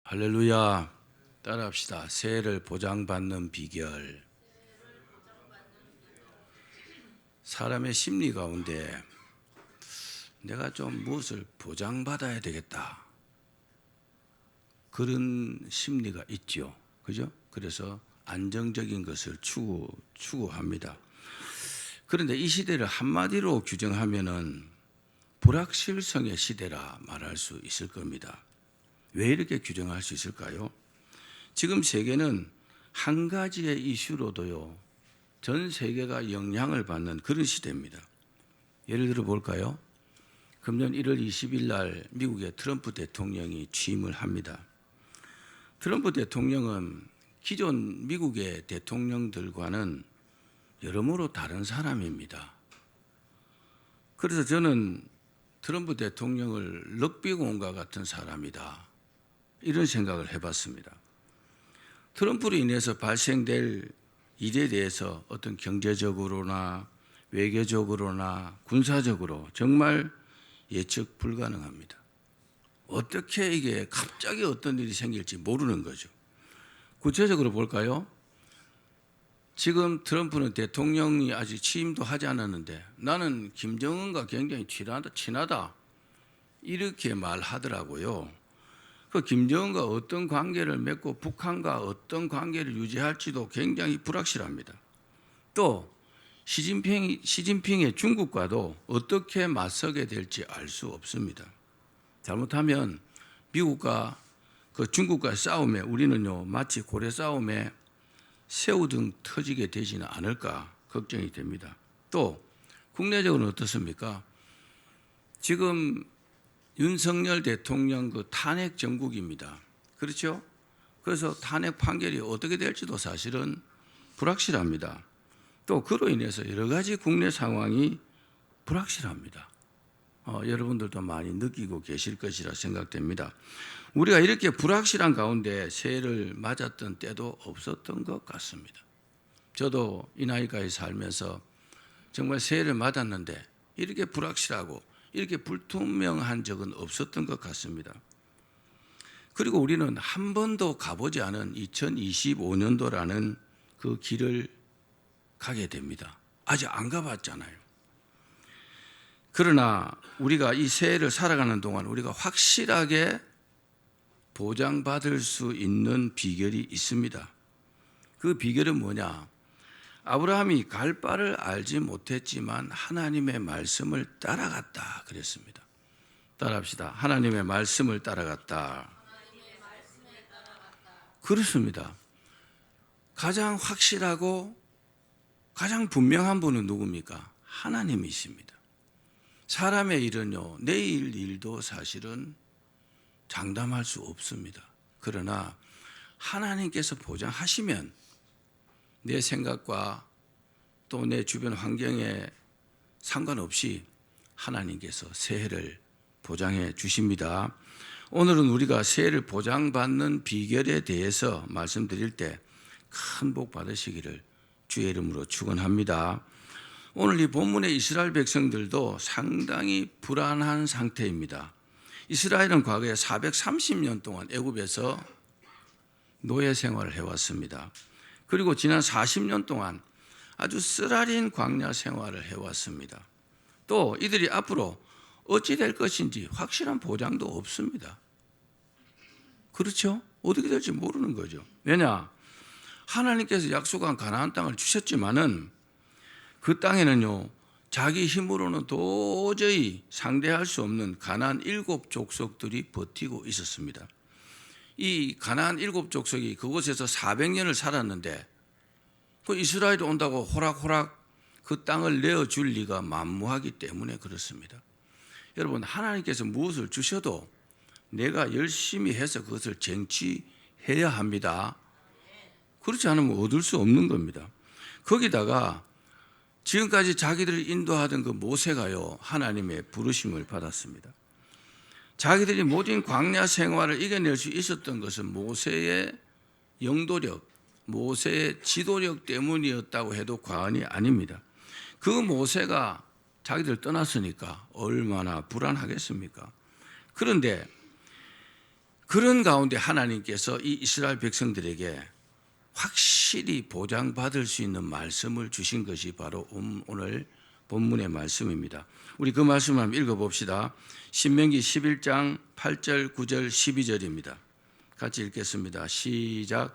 할렐루야. 따라합시다. 새해를 보장받는 비결. 사람의 심리 가운데 내가 좀 무엇을 보장받아야 되겠다, 그런 심리가 있죠. 그죠? 그래서 안정적인 것을 추구합니다. 그런데 이 시대를 한마디로 규정하면은 불확실성의 시대라 말할 수 있을 겁니다. 왜 이렇게 규정할 수 있을까요? 지금 세계는 한 가지의 이슈로도요, 전 세계가 영향을 받는 그런 시대입니다. 예를 들어 볼까요? 금년 1월 20일 날 미국의 트럼프 대통령이 취임을 합니다. 트럼프 대통령은 기존 미국의 대통령들과는 여러모로 다른 사람입니다. 그래서 저는 트럼프 대통령을 럭비공과 같은 사람이다, 이런 생각을 해봤습니다. 트럼프로 인해서 발생될 일에 대해서 어떤 경제적으로나 외교적으로나 군사적으로 정말 예측 불가능합니다. 어떻게 이게 갑자기 어떤 일이 생길지 모르는 거죠. 구체적으로 볼까요? 지금 트럼프는 대통령이 아직 취임도 하지 않았는데 나는 김정은과 굉장히 친하다, 이렇게 말하더라고요. 그 김정은과 어떤 관계를 맺고 북한과 어떤 관계를 유지할지도 굉장히 불확실합니다. 또 시진핑의 중국과도 어떻게 맞서게 될지 알 수 없습니다. 잘못하면 미국과 그 중국과의 싸움에 우리는요, 마치 고래 싸움에 새우등 터지게 되지는 않을까 걱정이 됩니다. 또 국내적으로는 어떻습니까? 지금 윤석열 대통령 그 탄핵 정국입니다. 그렇죠? 그래서 탄핵 판결이 어떻게 될지도 사실은 불확실합니다. 또 그로 인해서 여러 가지 국내 상황이 불확실합니다. 여러분들도 많이 느끼고 계실 것이라 생각됩니다. 우리가 이렇게 불확실한 가운데 새해를 맞았던 때도 없었던 것 같습니다. 저도 이 나이까지 살면서 정말 새해를 맞았는데 이렇게 불확실하고 이렇게 불투명한 적은 없었던 것 같습니다. 그리고 우리는 한 번도 가보지 않은 2025년도라는 그 길을 가게 됩니다. 아직 안 가봤잖아요. 그러나 우리가 이 새해를 살아가는 동안 우리가 확실하게 보장받을 수 있는 비결이 있습니다. 그 비결은 뭐냐? 아브라함이 갈 바를 알지 못했지만 하나님의 말씀을 따라갔다 그랬습니다. 따라합시다. 하나님의 말씀을 따라갔다. 그렇습니다. 가장 확실하고 가장 분명한 분은 누굽니까? 하나님이십니다. 사람의 일은요, 내일 일도 사실은 장담할 수 없습니다. 그러나 하나님께서 보장하시면 내 생각과 또 내 주변 환경에 상관없이 하나님께서 새해를 보장해 주십니다. 오늘은 우리가 새해를 보장받는 비결에 대해서 말씀드릴 때 큰 복 받으시기를 주의 이름으로 축원합니다. 오늘 이 본문의 이스라엘 백성들도 상당히 불안한 상태입니다. 이스라엘은 과거에 430년 동안 애굽에서 노예 생활을 해왔습니다. 그리고 지난 40년 동안 아주 쓰라린 광야 생활을 해왔습니다. 또 이들이 앞으로 어찌 될 것인지 확실한 보장도 없습니다. 그렇죠? 어떻게 될지 모르는 거죠. 왜냐? 하나님께서 약속한 가나안 땅을 주셨지만은 그 땅에는요, 자기 힘으로는 도저히 상대할 수 없는 가나안 7족속들이 버티고 있었습니다. 이 가나안 7족속이 그곳에서 400년을 살았는데 그 이스라엘이 온다고 호락호락 그 땅을 내어줄 리가 만무하기 때문에 그렇습니다. 여러분, 하나님께서 무엇을 주셔도 내가 열심히 해서 그것을 쟁취해야 합니다. 그렇지 않으면 얻을 수 없는 겁니다. 거기다가 지금까지 자기들을 인도하던 그 모세가요, 하나님의 부르심을 받았습니다. 자기들이 모든 광야 생활을 이겨낼 수 있었던 것은 모세의 영도력, 모세의 지도력 때문이었다고 해도 과언이 아닙니다. 그 모세가 자기들 떠났으니까 얼마나 불안하겠습니까? 그런데 그런 가운데 하나님께서 이 이스라엘 백성들에게 확실히 보장받을 수 있는 말씀을 주신 것이 바로 오늘 본문의 말씀입니다. 우리 그 말씀을 한번 읽어봅시다. 신명기 11장 8절, 9절, 12절입니다. 같이 읽겠습니다. 시작.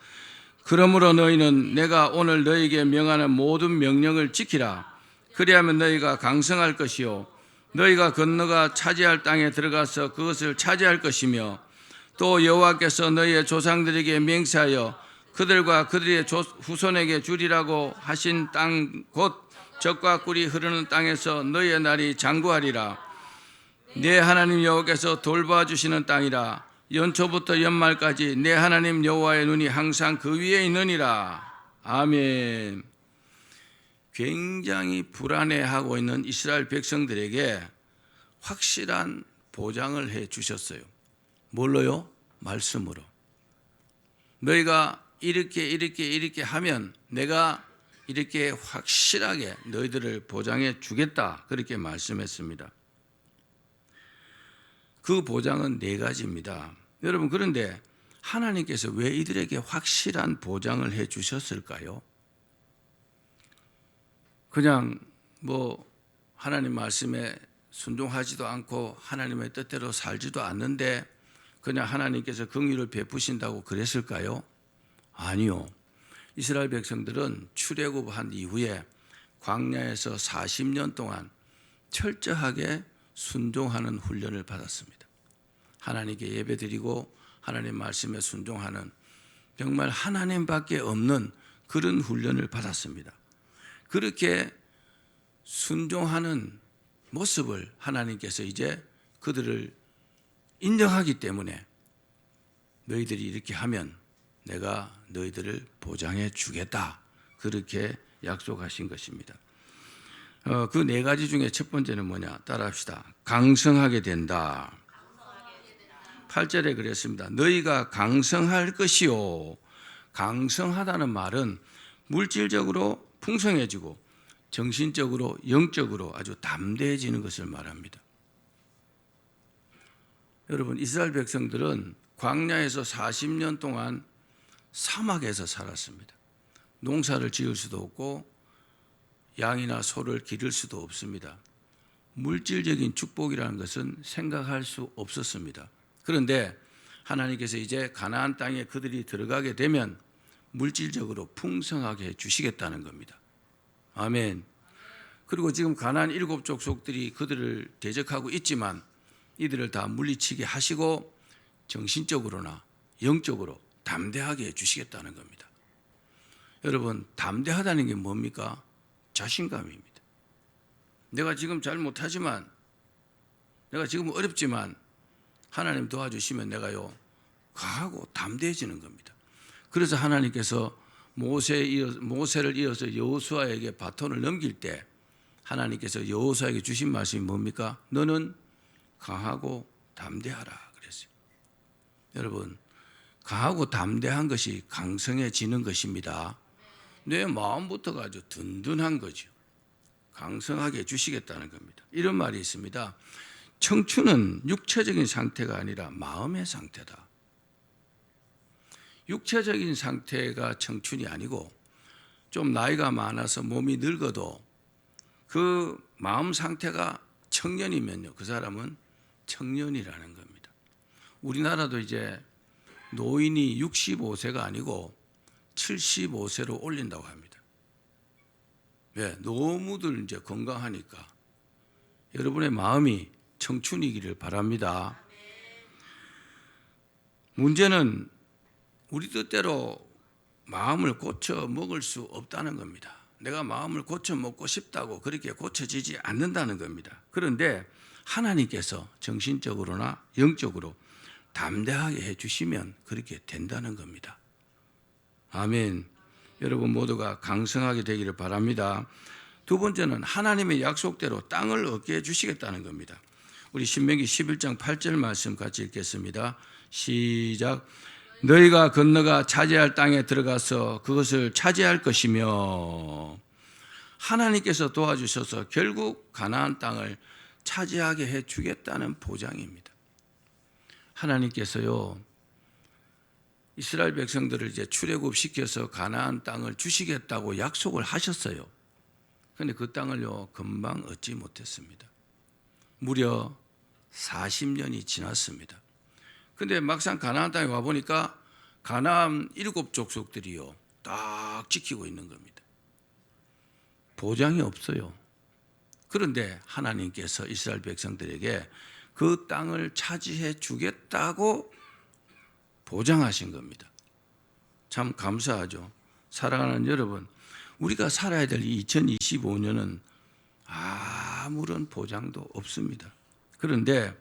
그러므로 너희는 내가 오늘 너희에게 명하는 모든 명령을 지키라. 그리하면 너희가 강성할 것이요 너희가 건너가 차지할 땅에 들어가서 그것을 차지할 것이며 또 여호와께서 너희의 조상들에게 맹세하여 그들과 그들의 후손에게 주리라고 하신 땅 곧 젖과 꿀이 흐르는 땅에서 너희의 날이 장구하리라. 내 하나님 여호와께서 돌봐주시는 땅이라. 연초부터 연말까지 내 하나님 여호와의 눈이 항상 그 위에 있느니라. 아멘. 굉장히 불안해하고 있는 이스라엘 백성들에게 확실한 보장을 해 주셨어요. 뭘로요? 말씀으로. 너희가 이렇게 하면 내가 이렇게 확실하게 너희들을 보장해 주겠다. 그렇게 말씀했습니다. 그 보장은 4가지입니다. 여러분, 그런데 하나님께서 왜 이들에게 확실한 보장을 해 주셨을까요? 그냥 하나님 말씀에 순종하지도 않고 하나님의 뜻대로 살지도 않는데 그냥 하나님께서 긍휼을 베푸신다고 그랬을까요? 아니요. 이스라엘 백성들은 출애굽한 이후에 광야에서 40년 동안 철저하게 순종하는 훈련을 받았습니다. 하나님께 예배드리고 하나님 말씀에 순종하는 정말 하나님밖에 없는 그런 훈련을 받았습니다. 그렇게 순종하는 모습을 하나님께서 이제 그들을 인정하기 때문에 너희들이 이렇게 하면 내가 너희들을 보장해 주겠다. 그렇게 약속하신 것입니다. 그 4가지 중에 첫 번째는 뭐냐? 따라합시다. 강성하게 된다. 8절에 그랬습니다. 너희가 강성할 것이요. 강성하다는 말은 물질적으로 풍성해지고 정신적으로 영적으로 아주 담대해지는 것을 말합니다. 여러분, 이스라엘 백성들은 광야에서 40년 동안 사막에서 살았습니다. 농사를 지을 수도 없고 양이나 소를 기를 수도 없습니다. 물질적인 축복이라는 것은 생각할 수 없었습니다. 그런데 하나님께서 이제 가나안 땅에 그들이 들어가게 되면 물질적으로 풍성하게 해 주시겠다는 겁니다. 아멘. 그리고 지금 가나안 7족속들이 그들을 대적하고 있지만 이들을 다 물리치게 하시고 정신적으로나 영적으로 담대하게 해 주시겠다는 겁니다. 여러분, 담대하다는 게 뭡니까? 자신감입니다. 내가 지금 잘 못하지만, 내가 지금 어렵지만 하나님 도와주시면 내가요 강하고 담대해지는 겁니다. 그래서 하나님께서 모세를 이어서 여호수아에게 바톤을 넘길 때 하나님께서 여호수아에게 주신 말씀이 뭡니까? 너는 강하고 담대하라 그랬어요. 여러분, 강하고 담대한 것이 강성해지는 것입니다. 내 마음부터가 아주 든든한 거죠. 강성하게 해주시겠다는 겁니다. 이런 말이 있습니다. 청춘은 육체적인 상태가 아니라 마음의 상태다. 육체적인 상태가 청춘이 아니고 좀 나이가 많아서 몸이 늙어도 그 마음 상태가 청년이면요, 그 사람은 청년이라는 겁니다. 우리나라도 이제 노인이 65세가 아니고 75세로 올린다고 합니다. 왜? 너무들 이제 건강하니까. 여러분의 마음이 청춘이기를 바랍니다. 문제는 우리 뜻대로 마음을 고쳐 먹을 수 없다는 겁니다. 내가 마음을 고쳐 먹고 싶다고 그렇게 고쳐지지 않는다는 겁니다. 그런데 하나님께서 정신적으로나 영적으로 담대하게 해주시면 그렇게 된다는 겁니다. 아멘. 여러분 모두가 강성하게 되기를 바랍니다. 두 번째는 하나님의 약속대로 땅을 얻게 해주시겠다는 겁니다. 우리 신명기 11장 8절 말씀 같이 읽겠습니다. 시작. 너희가 건너가 차지할 땅에 들어가서 그것을 차지할 것이며, 하나님께서 도와주셔서 결국 가나안 땅을 차지하게 해주겠다는 보장입니다. 하나님께서요 이스라엘 백성들을 이제 출애굽시켜서 가나안 땅을 주시겠다고 약속을 하셨어요. 그런데 그 땅을요 금방 얻지 못했습니다. 무려 40년이 지났습니다. 근데 막상 가나안 땅에 와 보니까 가나안 7족속들이요 딱 지키고 있는 겁니다. 보장이 없어요. 그런데 하나님께서 이스라엘 백성들에게 그 땅을 차지해 주겠다고 보장하신 겁니다. 참 감사하죠. 사랑하는 여러분, 우리가 살아야 될 2025년은 아무런 보장도 없습니다. 그런데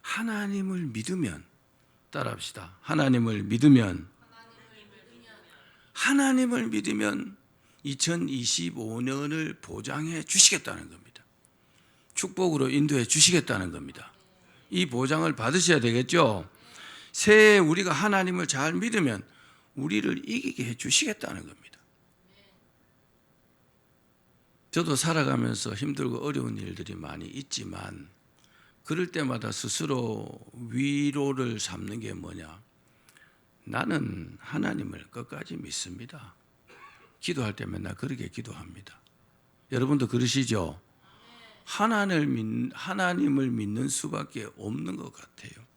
하나님을 믿으면, 따라합시다. 하나님을 믿으면 2025년을 보장해 주시겠다는 겁니다. 축복으로 인도해 주시겠다는 겁니다. 이 보장을 받으셔야 되겠죠. 새해 우리가 하나님을 잘 믿으면 우리를 이기게 해 주시겠다는 겁니다. 저도 살아가면서 힘들고 어려운 일들이 많이 있지만 그럴 때마다 스스로 위로를 삼는 게 뭐냐? 나는 하나님을 끝까지 믿습니다. 기도할 때 맨날 그렇게 기도합니다. 여러분도 그러시죠? 하나님을 믿는 수밖에 없는 것 같아요.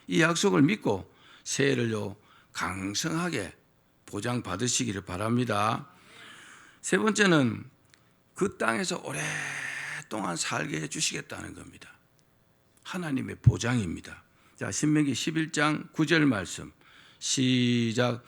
이 약속을 믿고 새해를요 강성하게 보장받으시기를 바랍니다. 세 번째는 그 땅에서 오랫동안 살게 해주시겠다는 겁니다. 하나님의 보장입니다. 자, 신명기 11장 9절 말씀 시작.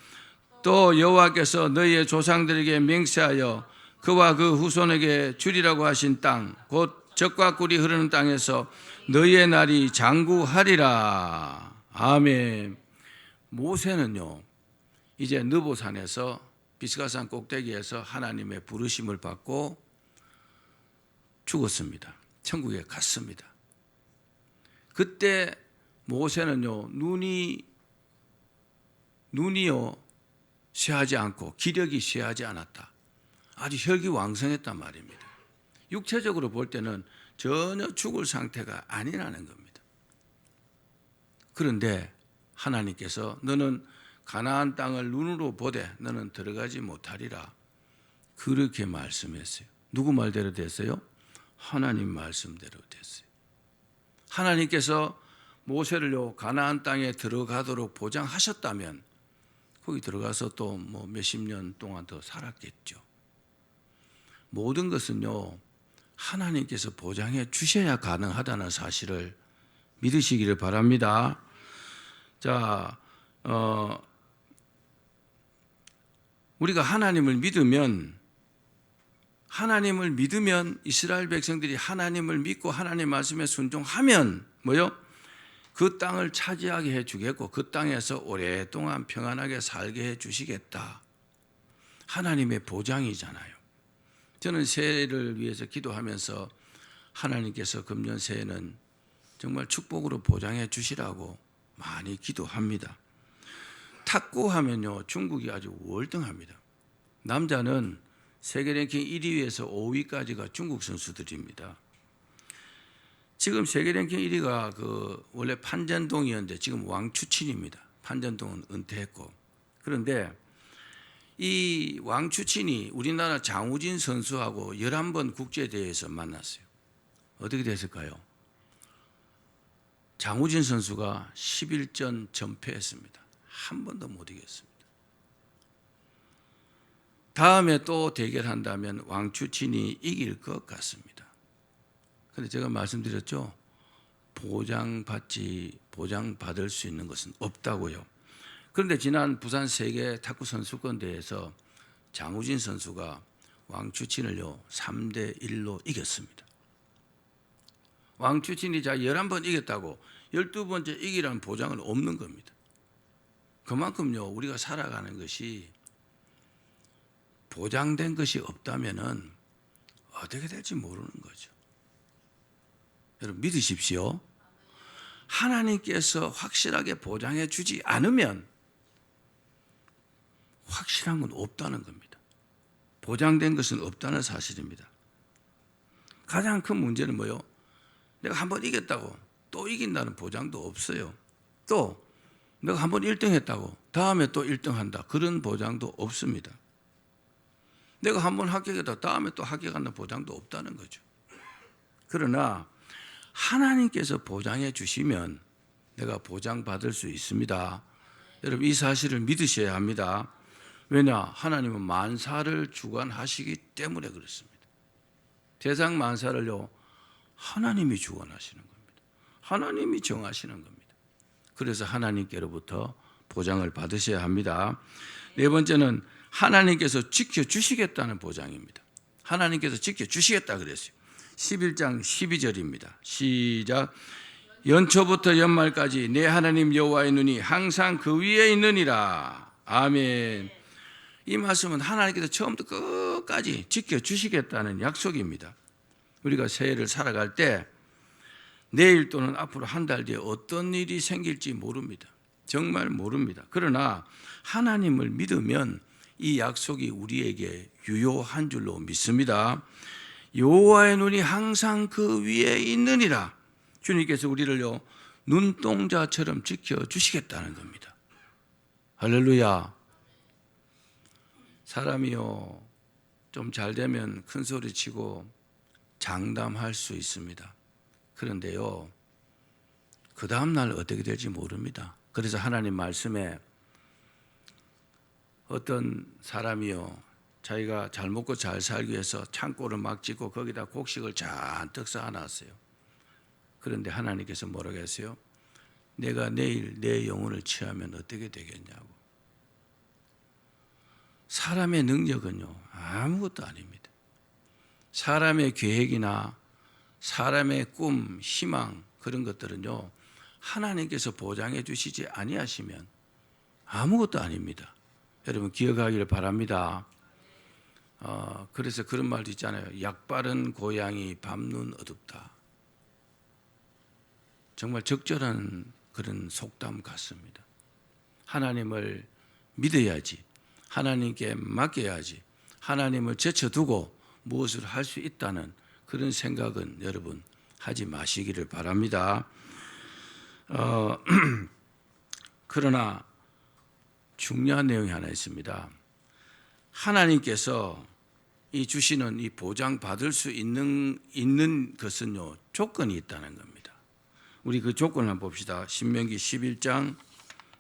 또 여호와께서 너희의 조상들에게 맹세하여 그와 그 후손에게 주리라고 하신 땅 곧 젖과 꿀이 흐르는 땅에서 너희의 날이 장구하리라. 아멘. 모세는요 이제 느보산에서 비스가산 꼭대기에서 하나님의 부르심을 받고 죽었습니다. 천국에 갔습니다. 그때 모세는요 눈이요 쇠하지 않고 기력이 쇠하지 않았다. 아주 혈기왕성했단 말입니다. 육체적으로 볼 때는 전혀 죽을 상태가 아니라는 겁니다. 그런데 하나님께서 너는 가나안 땅을 눈으로 보되 너는 들어가지 못하리라. 그렇게 말씀했어요. 누구 말대로 됐어요? 하나님 말씀대로 됐어요. 하나님께서 모세를요 가나안 땅에 들어가도록 보장하셨다면 거기 들어가서 또 뭐 몇십 년 동안 더 살았겠죠. 모든 것은요 하나님께서 보장해 주셔야 가능하다는 사실을 믿으시기를 바랍니다. 자, 우리가 하나님을 믿으면 이스라엘 백성들이 하나님을 믿고 하나님 말씀에 순종하면 뭐요? 그 땅을 차지하게 해주겠고 그 땅에서 오랫동안 평안하게 살게 해주시겠다. 하나님의 보장이잖아요. 저는 새해를 위해서 기도하면서 하나님께서 금년 새해는 정말 축복으로 보장해 주시라고 많이 기도합니다. 탁구하면요 중국이 아주 월등합니다. 남자는 세계 랭킹 1위에서 5위까지가 중국 선수들입니다. 지금 세계 랭킹 1위가 원래 판전동이었는데 지금 왕추친입니다. 판전동은 은퇴했고. 그런데 이 왕추친이 우리나라 장우진 선수하고 11번 국제대회에서 만났어요. 어떻게 됐을까요? 장우진 선수가 11전 전패했습니다. 한 번도 못 이겼습니다. 다음에 또 대결한다면 왕추친이 이길 것 같습니다. 그런데 제가 말씀드렸죠. 보장받을 수 있는 것은 없다고요. 그런데 지난 부산 세계 탁구 선수권 대회에서 장우진 선수가 왕추친을요 3대1로 이겼습니다. 왕추친이 11번 이겼다고 12번째 이기라는 보장은 없는 겁니다. 그만큼요 우리가 살아가는 것이 보장된 것이 없다면은 어떻게 될지 모르는 거죠. 여러분 믿으십시오. 하나님께서 확실하게 보장해 주지 않으면 확실한 건 없다는 겁니다. 보장된 것은 없다는 사실입니다. 가장 큰 문제는 뭐요? 내가 한번 이겼다고 또 이긴다는 보장도 없어요. 또 내가 한번 1등 했다고 다음에 또 1등한다. 그런 보장도 없습니다. 내가 한번 합격했다 다음에 또 합격한다는 보장도 없다는 거죠. 그러나 하나님께서 보장해 주시면 내가 보장받을 수 있습니다. 여러분 이 사실을 믿으셔야 합니다. 왜냐? 하나님은 만사를 주관하시기 때문에 그렇습니다. 세상 만사를요 하나님이 주관하시는 겁니다. 하나님이 정하시는 겁니다. 그래서 하나님께로부터 보장을 받으셔야 합니다. 네 번째는 하나님께서 지켜주시겠다는 보장입니다. 하나님께서 지켜주시겠다 그랬어요. 11장 12절입니다. 시작. 연초부터 연말까지 내 하나님 여호와의 눈이 항상 그 위에 있느니라. 아멘. 이 말씀은 하나님께서 처음부터 끝까지 지켜주시겠다는 약속입니다. 우리가 새해를 살아갈 때 내일 또는 앞으로 한 달 뒤에 어떤 일이 생길지 모릅니다. 정말 모릅니다. 그러나 하나님을 믿으면 이 약속이 우리에게 유효한 줄로 믿습니다. 여호와의 눈이 항상 그 위에 있느니라. 주님께서 우리를요 눈동자처럼 지켜주시겠다는 겁니다. 할렐루야. 사람이요 좀 잘 되면 큰 소리 치고 장담할 수 있습니다. 그런데요 그 다음날 어떻게 될지 모릅니다. 그래서 하나님 말씀에 어떤 사람이요 자기가 잘 먹고 잘 살기 위해서 창고를 막 짓고 거기다 곡식을 잔뜩 쌓아놨어요. 그런데 하나님께서 뭐라고 했어요? 내가 내일 내 영혼을 취하면 어떻게 되겠냐고. 사람의 능력은요 아무것도 아닙니다. 사람의 계획이나 사람의 꿈, 희망 그런 것들은요 하나님께서 보장해 주시지 아니하시면 아무것도 아닙니다. 여러분 기억하기를 바랍니다. 그래서 그런 말도 있잖아요. 약 바른 고양이 밤눈 어둡다. 정말 적절한 그런 속담 같습니다. 하나님을 믿어야지. 하나님께 맡겨야지. 하나님을 제쳐두고 무엇을 할 수 있다는 그런 생각은 여러분 하지 마시기를 바랍니다. 그러나 중요한 내용이 하나 있습니다. 하나님께서 이 주시는 이 보장받을 수 있는 것은요 조건이 있다는 겁니다. 우리 그 조건을 한번 봅시다. 신명기 11장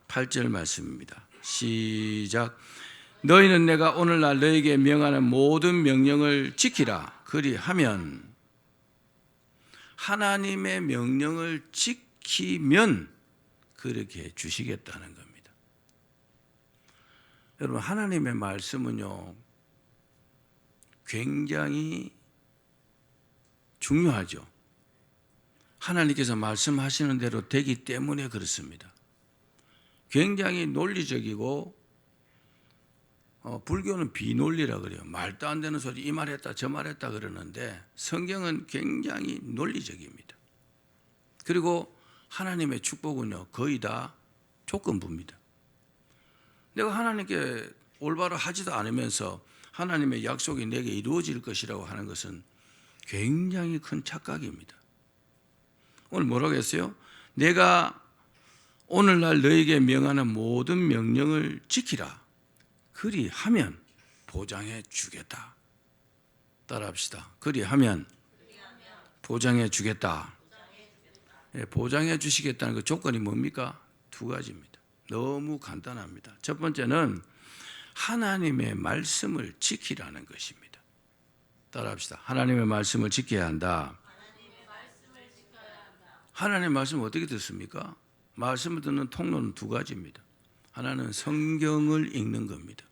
8절 말씀입니다. 시작. 너희는 내가 오늘날 너희에게 명하는 모든 명령을 지키라. 그리하면 하나님의 명령을 지키면 그렇게 주시겠다는 겁니다. 여러분 하나님의 말씀은요 굉장히 중요하죠. 하나님께서 말씀하시는 대로 되기 때문에 그렇습니다. 굉장히 논리적이고 불교는 비논리라 그래요. 말도 안 되는 소리 이 말했다 저 말했다 그러는데 성경은 굉장히 논리적입니다. 그리고 하나님의 축복은요 거의 다 조건부입니다. 내가 하나님께 올바로 하지도 않으면서 하나님의 약속이 내게 이루어질 것이라고 하는 것은 굉장히 큰 착각입니다. 오늘 뭐라고 했어요? 내가 오늘날 너에게 명하는 모든 명령을 지키라. 그리하면 보장해 주겠다. 따라합시다. 그리하면 보장해 주겠다. 보장해 주시겠다는 그 조건이 뭡니까? 두 가지입니다. 너무 간단합니다. 첫 번째는 하나님의 말씀을 지키라는 것입니다. 따라합시다. 하나님의 말씀을 지켜야 한다. 하나님의 말씀을 어떻게 듣습니까? 말씀을 듣는 통로는 두 가지입니다. 하나는 성경을 읽는 겁니다.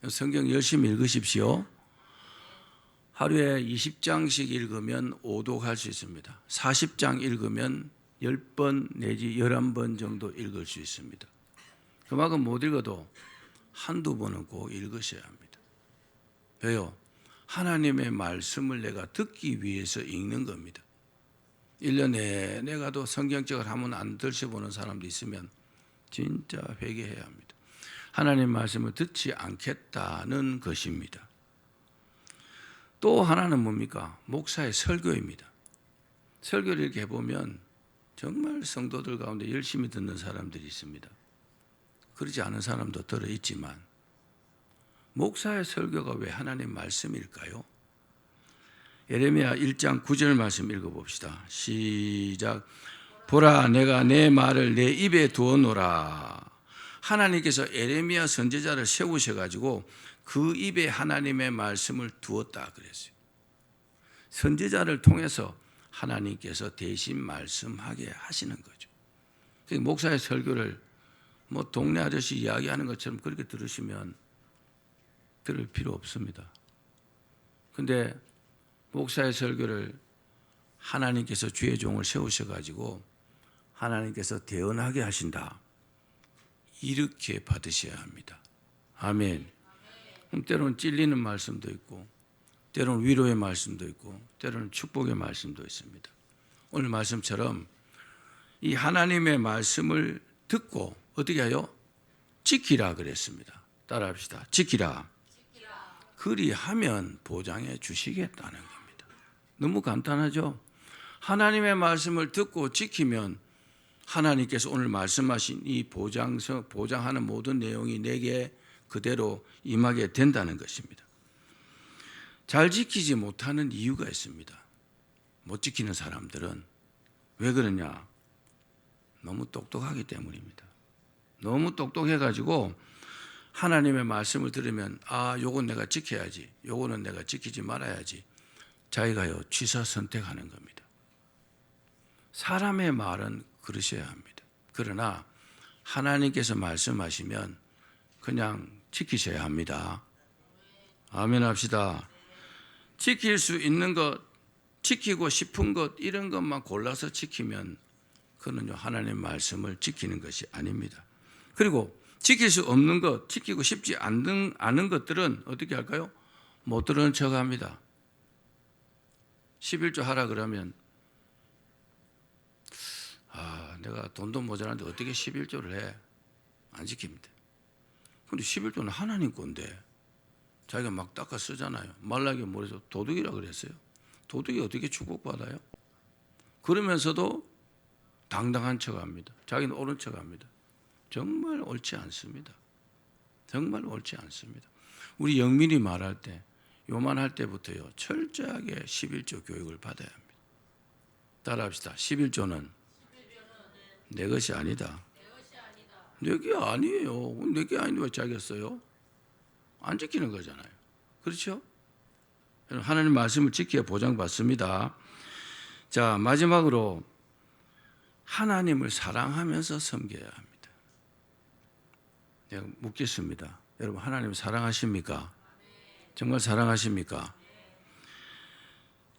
성경 열심히 읽으십시오. 하루에 20장씩 읽으면 오독할 수 있습니다. 40장 읽으면 10번 내지 11번 정도 읽을 수 있습니다. 그만큼 못 읽어도 한두 번은 꼭 읽으셔야 합니다. 왜요? 하나님의 말씀을 내가 듣기 위해서 읽는 겁니다. 1년 내내 가도 성경책을 한번 안 들춰보는 사람도 있으면 진짜 회개해야 합니다. 하나님 말씀을 듣지 않겠다는 것입니다. 또 하나는 뭡니까? 목사의 설교입니다. 설교를 이렇게 해보면 정말 성도들 가운데 열심히 듣는 사람들이 있습니다. 그러지 않은 사람도 들어있지만 목사의 설교가 왜 하나님 말씀일까요? 예레미야 1장 9절 말씀 읽어봅시다. 시작. 보라, 내가 내 말을 내 입에 두어놓으라. 하나님께서 예레미야 선지자를 세우셔가지고 그 입에 하나님의 말씀을 두었다 그랬어요. 선지자를 통해서 하나님께서 대신 말씀하게 하시는 거죠. 목사의 설교를 뭐 동네 아저씨 이야기하는 것처럼 그렇게 들으시면 들을 필요 없습니다. 근데 목사의 설교를 하나님께서 주의 종을 세우셔가지고 하나님께서 대언하게 하신다. 이렇게 받으셔야 합니다. 아멘. 그럼 때로는 찔리는 말씀도 있고 때로는 위로의 말씀도 있고 때로는 축복의 말씀도 있습니다. 오늘 말씀처럼 이 하나님의 말씀을 듣고 어떻게 해요? 지키라 그랬습니다. 따라합시다. 지키라. 그리하면 보장해 주시겠다는 겁니다. 너무 간단하죠? 하나님의 말씀을 듣고 지키면 하나님께서 오늘 말씀하신 이 보장하는 모든 내용이 내게 그대로 임하게 된다는 것입니다. 잘 지키지 못하는 이유가 있습니다. 못 지키는 사람들은 왜 그러냐? 너무 똑똑하기 때문입니다. 너무 똑똑해가지고 하나님의 말씀을 들으면 요건 내가 지켜야지, 요거는 내가 지키지 말아야지. 자기가요 취사 선택하는 겁니다. 사람의 말은 그러셔야 합니다. 그러나 하나님께서 말씀하시면 그냥 지키셔야 합니다. 아멘 합시다. 지킬 수 있는 것, 지키고 싶은 것 이런 것만 골라서 지키면 그는요 하나님의 말씀을 지키는 것이 아닙니다. 그리고 지킬 수 없는 것, 지키고 싶지 않은 것들은 어떻게 할까요? 못 들은 척합니다. 11조 하라 그러면 내가 돈도 모자란데 어떻게 11조를 해? 안 지킵니다. 그런데 11조는 하나님 건데 자기가 막 닦아 쓰잖아요. 말라기 뭐래서 도둑이라 그랬어요. 도둑이 어떻게 축복받아요? 그러면서도 당당한 척합니다. 자기는 옳은 척합니다. 정말 옳지 않습니다. 정말 옳지 않습니다. 우리 영민이 말할 때 요만할 때부터요 철저하게 11조 교육을 받아야 합니다. 따라합시다. 11조는 내 것이 아니다. 내 게 아니에요. 내 게 아닌데 왜 자기가 써요? 안 지키는 거잖아요. 그렇죠? 하나님 말씀을 지켜야 보장받습니다. 자, 마지막으로 하나님을 사랑하면서 섬겨야 합니다. 내가 묻겠습니다. 여러분 하나님을 사랑하십니까? 정말 사랑하십니까?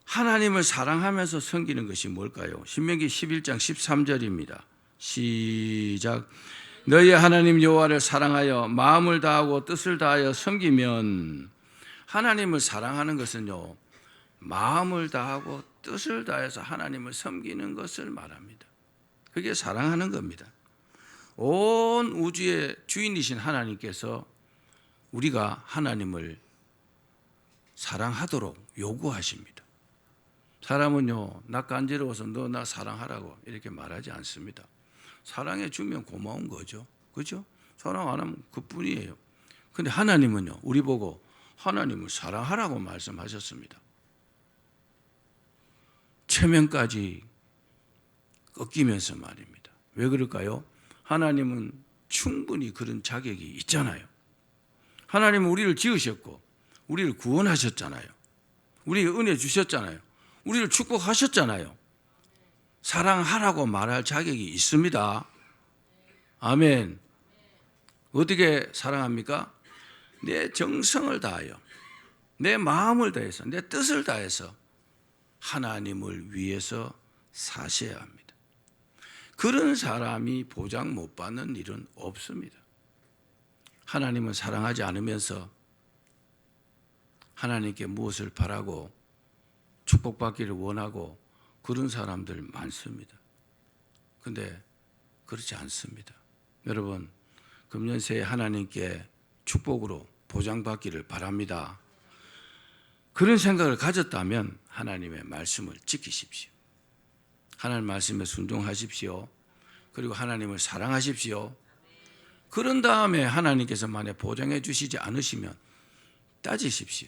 하나님을 사랑하면서 섬기는 것이 뭘까요? 신명기 11장 13절입니다. 시작. 너희 하나님 여호와를 사랑하여 마음을 다하고 뜻을 다하여 섬기면, 하나님을 사랑하는 것은요 마음을 다하고 뜻을 다해서 하나님을 섬기는 것을 말합니다. 그게 사랑하는 겁니다. 온 우주의 주인이신 하나님께서 우리가 하나님을 사랑하도록 요구하십니다. 사람은요 나 간지러워서 너 나 사랑하라고 이렇게 말하지 않습니다. 사랑해 주면 고마운 거죠. 그렇죠? 사랑 안 하면 그뿐이에요. 그런데 하나님은요 우리 보고 하나님을 사랑하라고 말씀하셨습니다. 체면까지 꺾이면서 말입니다. 왜 그럴까요? 하나님은 충분히 그런 자격이 있잖아요. 하나님은 우리를 지으셨고 우리를 구원하셨잖아요. 우리에게 은혜 주셨잖아요. 우리를 축복하셨잖아요. 사랑하라고 말할 자격이 있습니다. 아멘. 어떻게 사랑합니까? 내 정성을 다하여, 내 마음을 다해서, 내 뜻을 다해서 하나님을 위해서 사셔야 합니다. 그런 사람이 보장 못 받는 일은 없습니다. 하나님을 사랑하지 않으면서 하나님께 무엇을 바라고 축복받기를 원하고 그런 사람들 많습니다. 그런데 그렇지 않습니다. 여러분, 금년 새해 하나님께 축복으로 보장받기를 바랍니다. 그런 생각을 가졌다면 하나님의 말씀을 지키십시오. 하나님 말씀에 순종하십시오. 그리고 하나님을 사랑하십시오. 그런 다음에 하나님께서 만약 보장해 주시지 않으시면 따지십시오.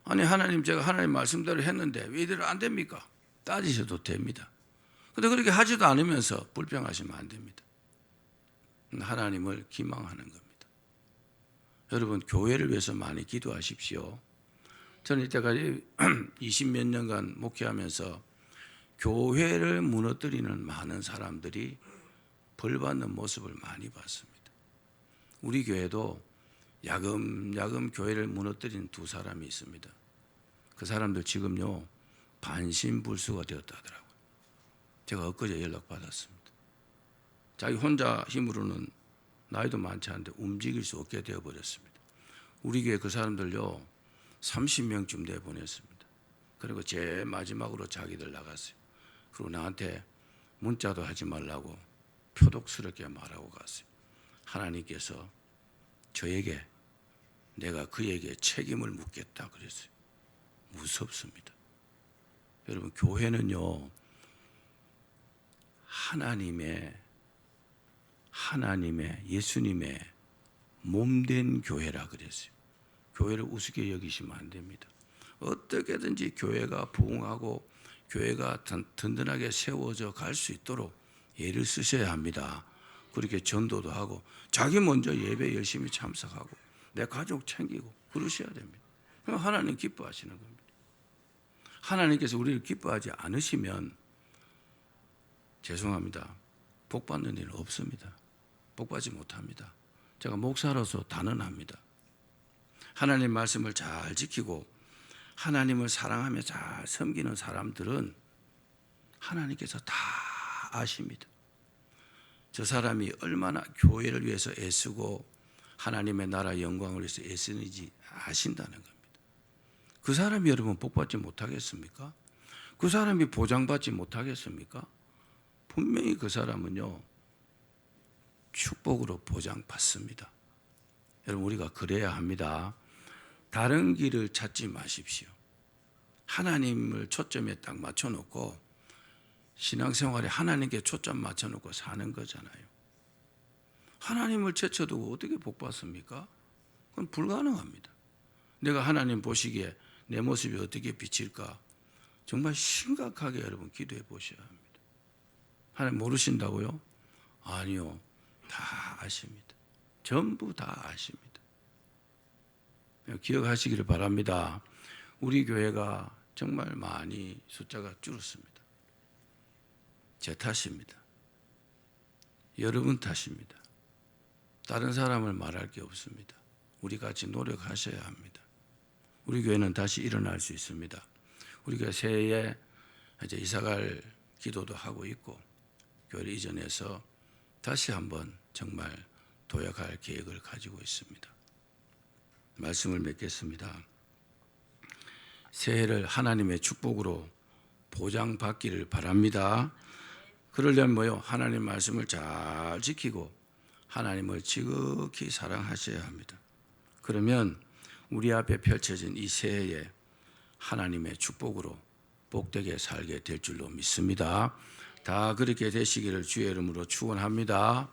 아니 하나님, 제가 하나님 말씀대로 했는데 왜 이대로 안 됩니까? 따지셔도 됩니다. 그런데 그렇게 하지도 않으면서 불평하시면 안 됩니다. 하나님을 기망하는 겁니다. 여러분, 교회를 위해서 많이 기도하십시오. 저는 이때까지 20몇 년간 목회하면서 교회를 무너뜨리는 많은 사람들이 벌받는 모습을 많이 봤습니다. 우리 교회도 야금야금 교회를 무너뜨린 두 사람이 있습니다. 그 사람들 지금요 반신불수가 되었다 하더라고요. 제가 엊그제 연락받았습니다. 자기 혼자 힘으로는 나이도 많지 않은데 움직일 수 없게 되어버렸습니다. 우리 교회 그 사람들요 30명쯤 내보냈습니다. 그리고 제일 마지막으로 자기들 나갔어요. 그리고 나한테 문자도 하지 말라고 표독스럽게 말하고 갔어요. 하나님께서 저에게, 내가 그에게 책임을 묻겠다 그랬어요. 무섭습니다. 여러분, 교회는요 하나님의 예수님의 몸된 교회라 그랬어요. 교회를 우습게 여기시면 안 됩니다. 어떻게든지 교회가 부흥하고 교회가 든든하게 세워져 갈 수 있도록 애를 쓰셔야 합니다. 그렇게 전도도 하고 자기 먼저 예배 열심히 참석하고 내 가족 챙기고 그러셔야 됩니다. 그럼 하나님 기뻐하시는 겁니다. 하나님께서 우리를 기뻐하지 않으시면 죄송합니다. 복 받는 일은 없습니다. 복 받지 못합니다. 제가 목사로서 단언합니다. 하나님 말씀을 잘 지키고 하나님을 사랑하며 잘 섬기는 사람들은 하나님께서 다 아십니다. 저 사람이 얼마나 교회를 위해서 애쓰고 하나님의 나라 영광을 위해서 애쓰는지 아신다는 겁니다. 그 사람이 여러분 복받지 못하겠습니까? 그 사람이 보장받지 못하겠습니까? 분명히 그 사람은요 축복으로 보장받습니다. 여러분, 우리가 그래야 합니다. 다른 길을 찾지 마십시오. 하나님을 초점에 딱 맞춰놓고 신앙생활에 하나님께 초점 맞춰놓고 사는 거잖아요. 하나님을 제쳐두고 어떻게 복받습니까? 그건 불가능합니다. 내가 하나님 보시기에 내 모습이 어떻게 비칠까? 정말 심각하게 여러분 기도해 보셔야 합니다. 하나님 모르신다고요? 아니요. 다 아십니다. 전부 다 아십니다. 기억하시기를 바랍니다. 우리 교회가 정말 많이 숫자가 줄었습니다. 제 탓입니다. 여러분 탓입니다. 다른 사람을 말할 게 없습니다. 우리 같이 노력하셔야 합니다. 우리 교회는 다시 일어날 수 있습니다. 우리가 새해에 이제 이사갈 기도도 하고 있고 교회를 이전해서 다시 한번 정말 도약할 계획을 가지고 있습니다. 말씀을 맺겠습니다. 새해를 하나님의 축복으로 보장받기를 바랍니다. 그러려면 뭐요? 하나님 말씀을 잘 지키고 하나님을 지극히 사랑하셔야 합니다. 그러면 우리 앞에 펼쳐진 이 새해에 하나님의 축복으로 복되게 살게 될 줄로 믿습니다. 다 그렇게 되시기를 주의 이름으로 축원합니다.